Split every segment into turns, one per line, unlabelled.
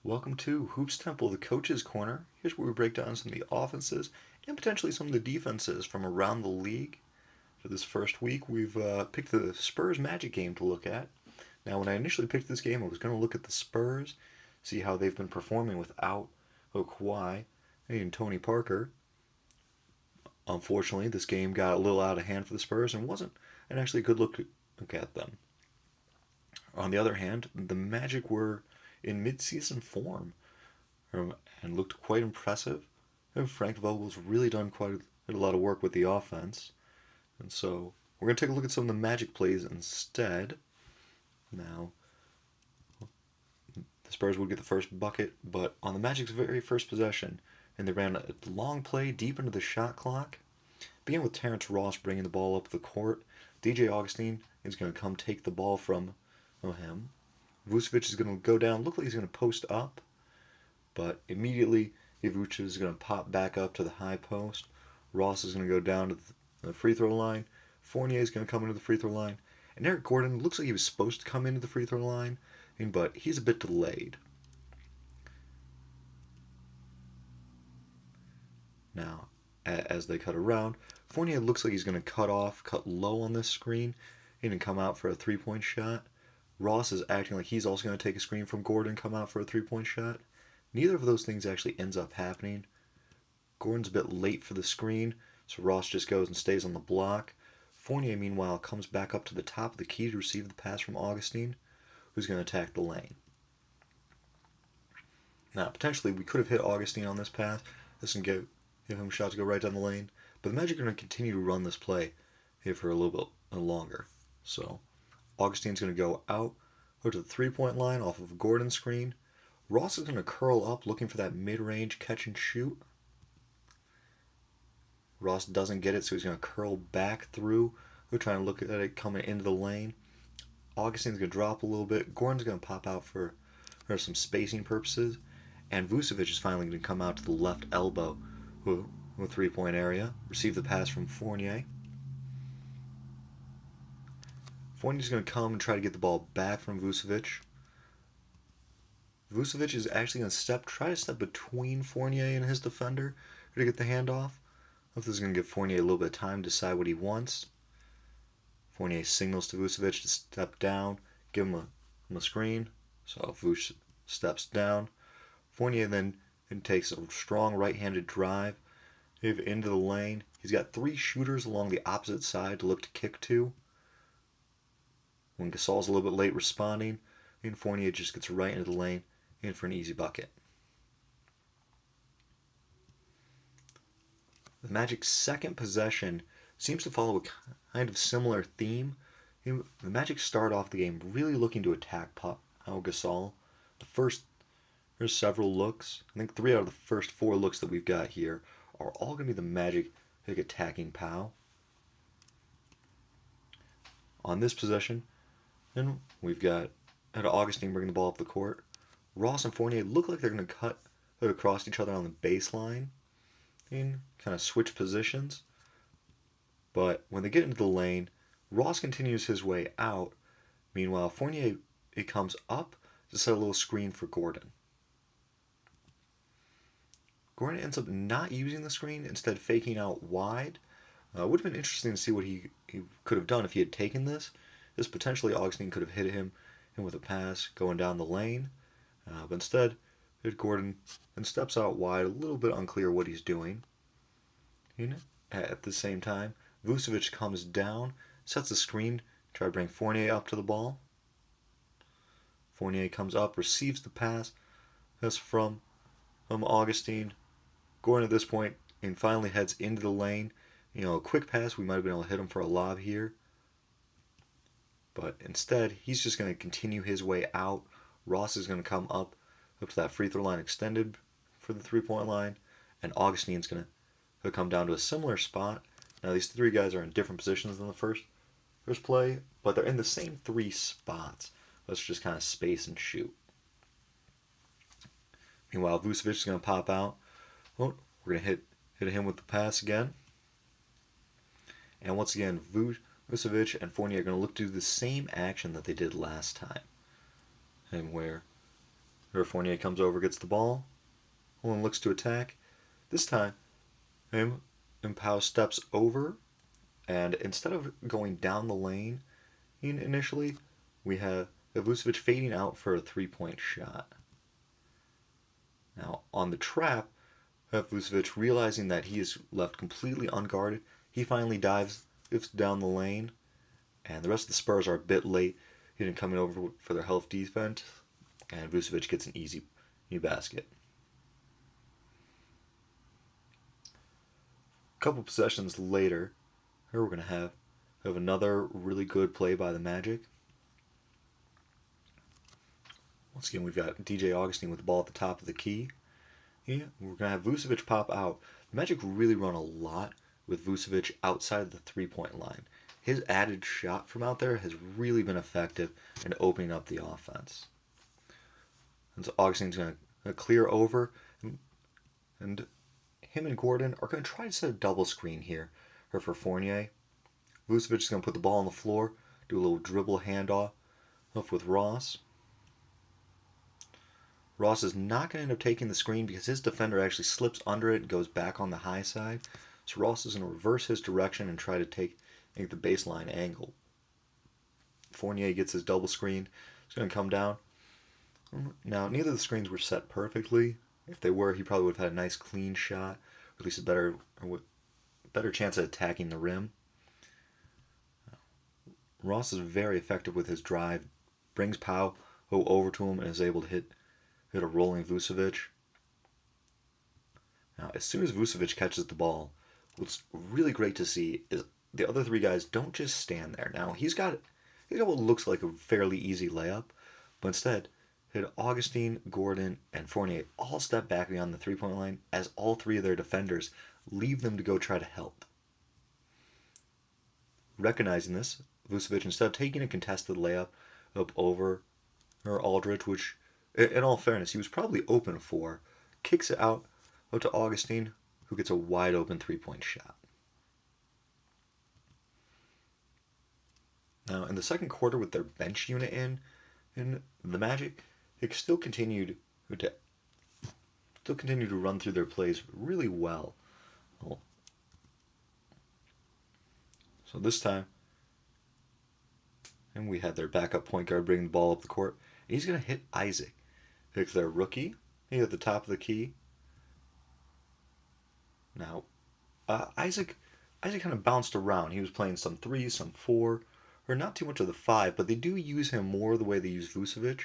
Welcome to Hoops Temple, the Coach's Corner. Here's where we break down some of the offenses and potentially some of the defenses from around the league. For this first week, we've picked the Spurs Magic game to look at. Now, when I initially picked this game, I was going to look at the Spurs, see how they've been performing without Kawhi and Tony Parker. Unfortunately, this game got a little out of hand for the Spurs and wasn't an actually good look at them. On the other hand, the Magic were in mid-season form and looked quite impressive. And Frank Vogel's really done quite a lot of work with the offense. And so we're going to take a look at some of the Magic plays instead. Now, the Spurs would get the first bucket, but on the Magic's very first possession, and they ran a long play deep into the shot clock. Began with Terrence Ross bringing the ball up the court. DJ Augustine is going to come take the ball from him. Vucevic is going to go down, look like he's going to post up, but immediately Vucevic is going to pop back up to the high post. Ross is going to go down to the free throw line. Fournier is going to come into the free throw line. And Eric Gordon looks like he was supposed to come into the free throw line, but he's a bit delayed. Now, as they cut around, Fournier looks like he's going to cut low on this screen, and come out for a three-point shot. Ross is acting like he's also going to take a screen from Gordon, come out for a three-point shot. Neither of those things actually ends up happening. Gordon's a bit late for the screen, so Ross just goes and stays on the block. Fournier, meanwhile, comes back up to the top of the key to receive the pass from Augustine, who's going to attack the lane. Now, potentially, we could have hit Augustine on this pass. This can give him a shot to go right down the lane. But the Magic are going to continue to run this play here for a little bit longer. So Augustine's going to go to the three-point line off of Gordon's screen. Ross is going to curl up looking for that mid-range catch and shoot. Ross doesn't get it, so he's going to curl back through. We're trying to look at it coming into the lane. Augustine's going to drop a little bit. Gordon's going to pop out for some spacing purposes. And Vucevic is finally going to come out to the left elbow with a three-point area. Receive the pass from Fournier. Fournier's going to come and try to get the ball back from Vucevic. Vucevic is actually going to try to step between Fournier and his defender to get the handoff. This is going to give Fournier a little bit of time to decide what he wants. Fournier signals to Vucevic to step down, give him a screen. So Vuce steps down. Fournier then takes a strong right-handed drive into the lane. He's got three shooters along the opposite side to look to kick to. When Gasol's a little bit late responding, and Fournier just gets right into the lane in for an easy bucket. The Magic's second possession seems to follow a kind of similar theme. The Magic start off the game really looking to attack Pau Gasol. There's several looks. I think 3 out of the first 4 looks that we've got here are all going to be the Magic attacking Pau. On this possession, and we've got Augustine bringing the ball up the court. Ross and Fournier look like they're going to cut across each other on the baseline and kind of switch positions. But when they get into the lane, Ross continues his way out. Meanwhile, Fournier comes up to set a little screen for Gordon. Gordon ends up not using the screen, instead faking out wide. Would have been interesting to see what he could have done if he had taken this. This potentially Augustine could have hit him with a pass going down the lane. But instead, hit Gordon and steps out wide, a little bit unclear what he's doing. At the same time, Vucevic comes down, sets a screen, try to bring Fournier up to the ball. Fournier comes up, receives the pass. That's from Augustine. Gordon at this point and finally heads into the lane. A quick pass, we might have been able to hit him for a lob here. But instead, he's just going to continue his way out. Ross is going to come up to that free throw line extended for the three-point line. And Augustine's going to come down to a similar spot. Now, these 3 guys are in different positions than the first play, but they're in the same 3 spots. Let's just kind of space and shoot. Meanwhile, Vucevic is going to pop out. Well, we're going to hit him with the pass again. And once again, Vucevic and Fournier are going to look to do the same action that they did last time. And where Fournier comes over, gets the ball, and looks to attack. This time, Pau steps over, and instead of going down the lane initially, we have Vucevic fading out for a three-point shot. Now, on the trap, Vucevic, realizing that he is left completely unguarded, he finally dives down the lane, and the rest of the Spurs are a bit late. He didn't come in over for their health defense, and Vucevic gets an easy basket. A couple possessions later, here we're going to have another really good play by the Magic. Once again, we've got DJ Augustin with the ball at the top of the key. Yeah, we're going to have Vucevic pop out. The Magic really run a lot with Vucevic outside of the three-point line. His added shot from out there has really been effective in opening up the offense. And so Augustin's going to clear over, and him and Gordon are going to try to set a double screen here for Fournier. Vucevic is going to put the ball on the floor, do a little dribble handoff with Ross. Ross is not going to end up taking the screen because his defender actually slips under it and goes back on the high side. So Ross is going to reverse his direction and try to take the baseline angle. Fournier gets his double screen. He's going to come down. Now, neither of the screens were set perfectly. If they were, he probably would have had a nice clean shot, or at least a better chance at attacking the rim. Ross is very effective with his drive, brings Pau over to him, and is able to hit a rolling Vucevic. Now, as soon as Vucevic catches the ball, what's really great to see is the other three guys don't just stand there. Now, he's got what looks like a fairly easy layup, but instead, Augustin, Gordon, and Fournier all step back beyond the three-point line as all three of their defenders leave them to go try to help. Recognizing this, Vucevic, instead of taking a contested layup up over Aldridge, which, in all fairness, he was probably open for, kicks it out to Augustin, who gets a wide-open three-point shot. Now, in the second quarter, with their bench unit in the Magic, they still continued to run through their plays really well. So this time, and we had their backup point guard bring the ball up the court. And he's going to hit Isaac. It's their rookie. He's at the top of the key. Now, Isaac kind of bounced around. He was playing some 3, some 4, or not too much of the 5, but they do use him more the way they use Vucevic,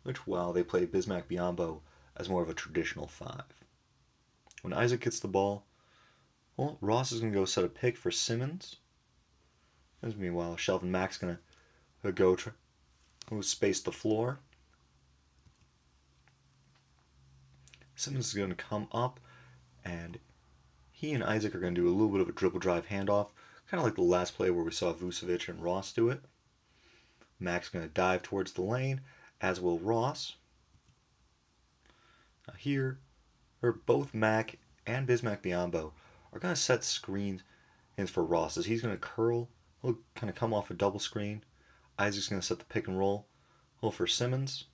which, well, they play Bismack Biyombo as more of a traditional 5. When Isaac gets the ball, well, Ross is going to go set a pick for Simmons. Meanwhile, Shelvin Mack's going to go space the floor. Simmons is going to come up, and he and Isaac are going to do a little bit of a dribble drive handoff, kind of like the last play where we saw Vucevic and Ross do it. Mack's going to dive towards the lane, as will Ross. Now here, both Mack and Bismack Biyombo are going to set screens in for Ross, as he's going to curl. He'll kind of come off a double screen. Isaac's going to set the pick and roll for Simmons.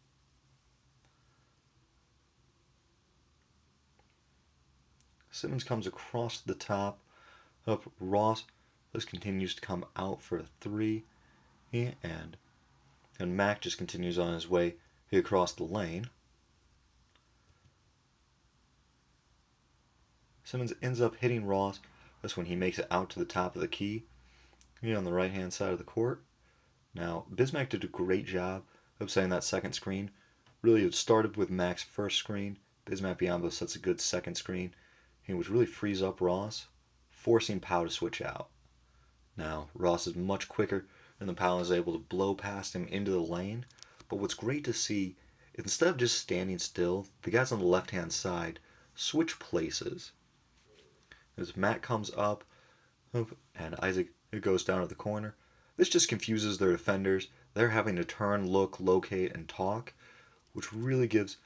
Simmons comes across the top. Ross just continues to come out for a 3. And Mack just continues on his way across the lane. Simmons ends up hitting Ross. That's when he makes it out to the top of the key, on the right-hand side of the court. Now, Bismack did a great job of setting that second screen. Really, it started with Mack's first screen. Bismack Biyombo sets a good second screen, which really frees up Ross, forcing Pau to switch out. Now, Ross is much quicker, and the Pau is able to blow past him into the lane. But what's great to see, instead of just standing still, the guys on the left-hand side switch places. As Matt comes up, and Isaac goes down to the corner, this just confuses their defenders. They're having to turn, look, locate, and talk, which really gives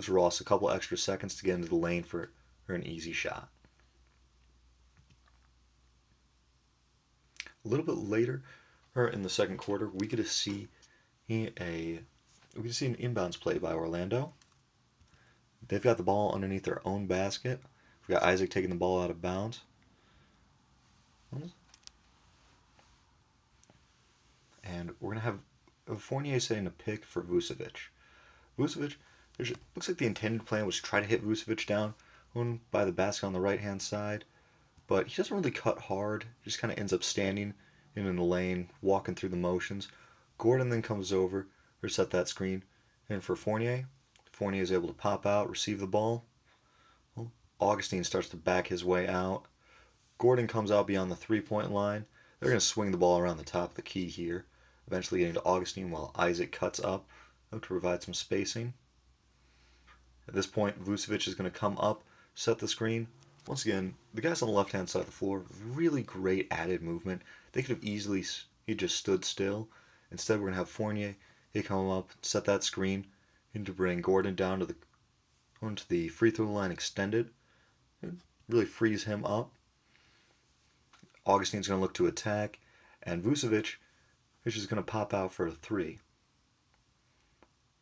Ross a couple extra seconds to get into the lane for an easy shot. A little bit later, in the second quarter, we get to see an inbounds play by Orlando. They've got the ball underneath their own basket. We got Isaac taking the ball out of bounds. And we're going to have Fournier setting a pick for Vucevic. Vucevic, looks like the intended plan was to try to hit Vucevic down by the basket on the right-hand side, but he doesn't really cut hard. He just kind of ends up standing in the lane, walking through the motions. Gordon then comes over to set that screen in for Fournier. Fournier is able to pop out, receive the ball. Well, Augustine starts to back his way out. Gordon comes out beyond the three-point line. They're going to swing the ball around the top of the key here, eventually getting to Augustine while Isaac cuts up to provide some spacing. At this point, Vucevic is going to come up, set the screen. Once again, the guys on the left-hand side of the floor, really great added movement. They could have easily just stood still. Instead, we're going to have Fournier. He come up, set that screen, and to bring Gordon down to the free throw line extended. It really frees him up. Augustine's going to look to attack, and Vucevic is just going to pop out for a three.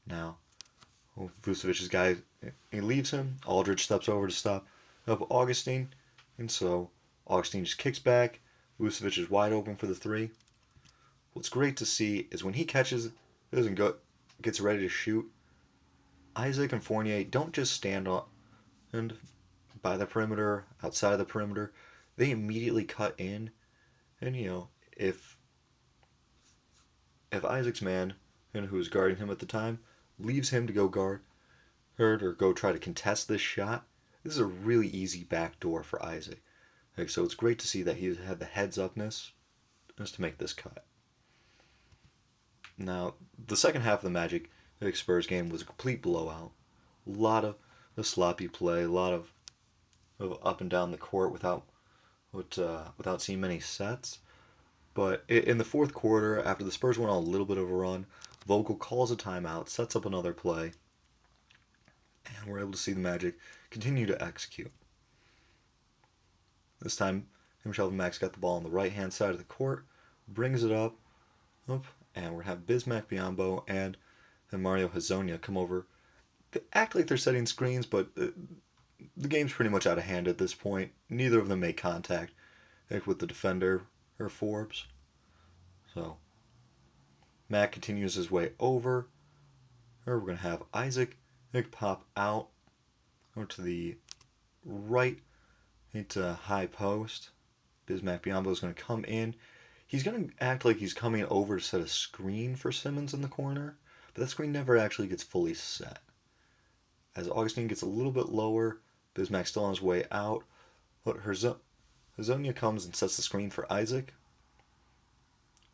Now, Vucevic's guy, he leaves him. Aldridge steps over to stop up Augustine, and so Augustine just kicks back. Vucevic is wide open for the three. What's great to see is when he catches, gets ready to shoot, Isaac and Fournier don't just stand on and by the perimeter, outside of the perimeter. They immediately cut in, and if Isaac's man, who was guarding him at the time, leaves him to go guard or go try to contest this shot, this is a really easy backdoor for Isaac. So it's great to see that he had the heads-upness just to make this cut. Now, the second half of the Magic Spurs game was a complete blowout. A lot of sloppy play, a lot of up and down the court without seeing many sets. But in the fourth quarter, after the Spurs went on a little bit of a run, Vogel calls a timeout, sets up another play, and we're able to see the Magic continue to execute. This time, Michelle and Max got the ball on the right-hand side of the court, brings it up, and we're going to have Bismack Biyombo and Mario Hezonja come over. They act like they're setting screens, but the game's pretty much out of hand at this point. Neither of them make contact with the defender or Forbes. So, Matt continues his way over. We're going to have Isaac pop out over to the right into high post. Bismack Biyombo is going to come in. He's going to act like he's coming over to set a screen for Simmons in the corner, but that screen never actually gets fully set. As Augustine gets a little bit lower, Bismack's still on his way out. But Hezonja comes and sets the screen for Isaac,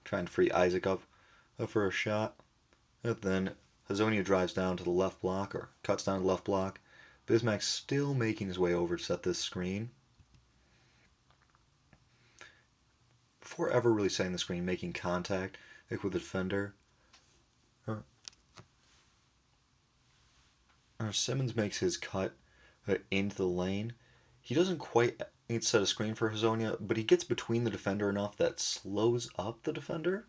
trying to free Isaac up for a shot. And then Hezonja drives down to the left block, or cuts down to the left block. Bismack's still making his way over to set this screen. Before ever really setting the screen, making contact with the defender, Simmons makes his cut into the lane. He doesn't quite need to set a screen for Hezonja, but he gets between the defender enough that slows up the defender,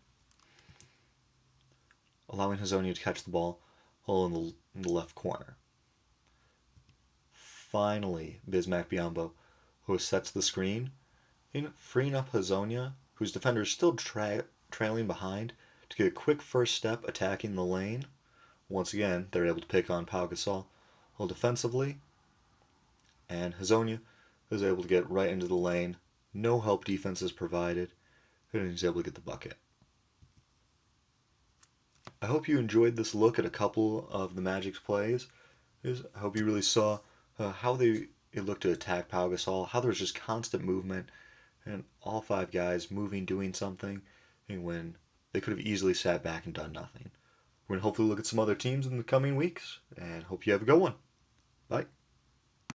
allowing Hezonja to catch the ball in the left corner. Finally, Bismack Biyombo, who sets the screen, freeing up Hezonja, whose defender is still trailing behind, to get a quick first step attacking the lane. Once again, they're able to pick on Pau Gasol defensively, and Hezonja is able to get right into the lane. No help defense is provided, and he's able to get the bucket. I hope you enjoyed this look at a couple of the Magic's plays. I hope you really saw how they look to attack Pau Gasol, how there's just constant movement, and all five guys moving, doing something, and when they could have easily sat back and done nothing. We're going to hopefully look at some other teams in the coming weeks, and hope you have a good one. Bye.